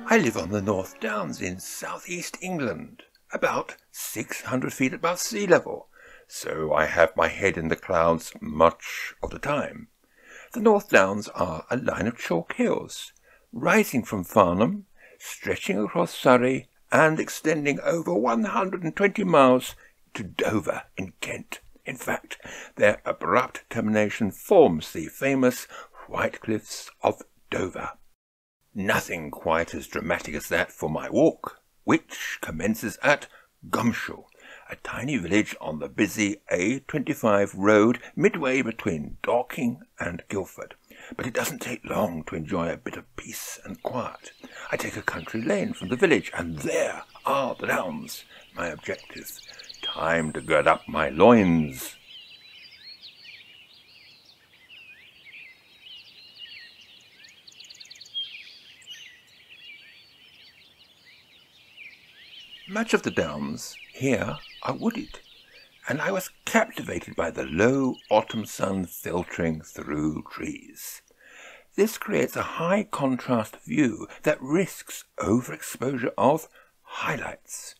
I live on the North Downs in southeast England, about 600 feet above sea level, so I have my head in the clouds much of the time. The North Downs are a line of chalk hills, rising from Farnham, stretching across Surrey and extending over 120 miles to Dover in Kent. In fact, their abrupt termination forms the famous White Cliffs of Dover. Nothing quite as dramatic as that for my walk, which commences at Gumshoe, a tiny village on the busy A25 road midway between Dorking and Guildford. But it doesn't take long to enjoy a bit of peace and quiet. I take a country lane from the village, and there are the downs, my objective. Time to gird up my loins. Much of the downs here are wooded, and I was captivated by the low autumn sun filtering through trees. This creates a high contrast view that risks overexposure of highlights.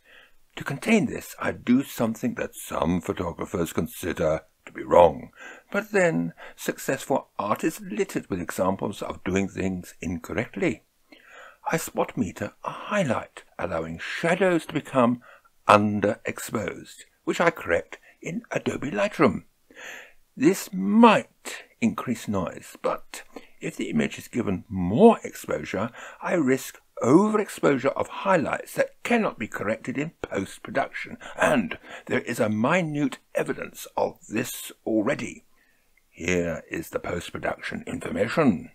To contain this, I do something that some photographers consider to be wrong, but then successful art is littered with examples of doing things incorrectly. I spot meter a highlight, allowing shadows to become underexposed, which I correct in Adobe Lightroom. This might increase noise, but if the image is given more exposure, I risk overexposure of highlights that cannot be corrected in post-production, and there is a minute evidence of this already. Here is the post-production information.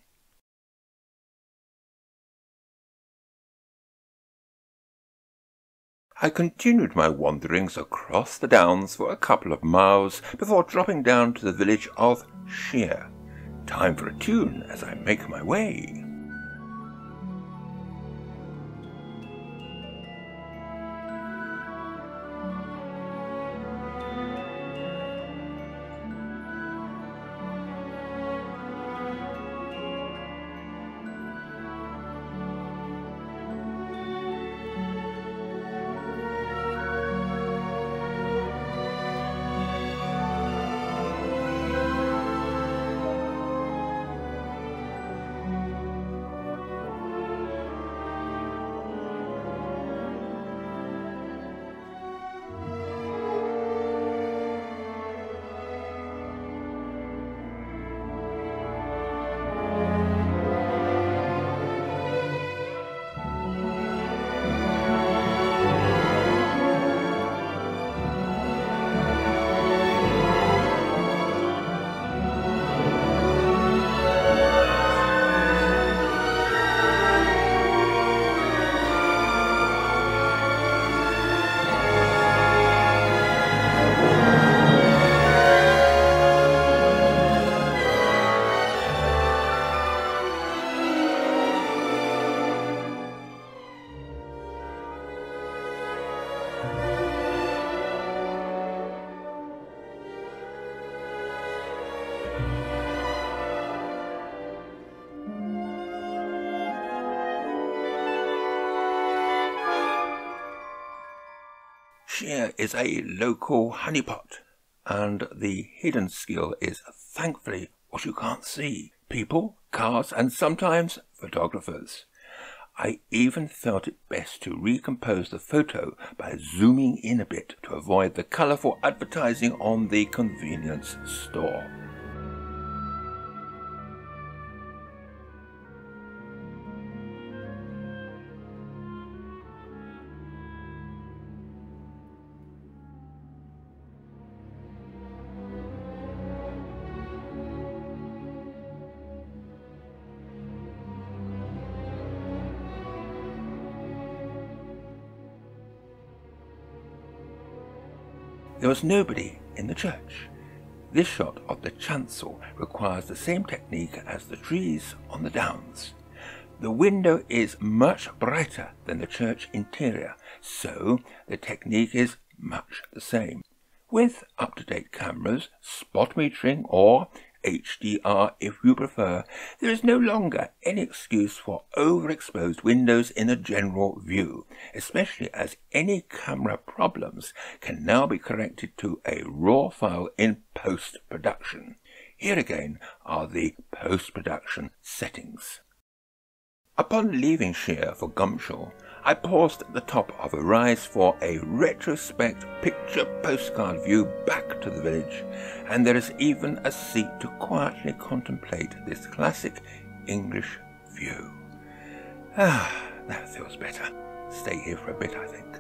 I continued my wanderings across the downs for a couple of miles before dropping down to the village of Shere. Time for a tune as I make my way. Shere is a local honeypot, and the hidden skill is thankfully what you can't see. People, cars, and sometimes photographers. I even felt it best to recompose the photo by zooming in a bit to avoid the colourful advertising on the convenience store. There was nobody in the church. This shot of the chancel requires the same technique as the trees on the downs. The window is much brighter than the church interior, so the technique is much the same. With up-to-date cameras, spot metering, or HDR if you prefer, there is no longer any excuse for overexposed windows in a general view, especially as any camera problems can now be corrected to a raw file in post-production. Here again are the post-production settings. Upon leaving Shere for Gumshaw, I paused at the top of a rise for a retrospect picture postcard view back to the village, and there is even a seat to quietly contemplate this classic English view. That feels better. Stay here for a bit, I think.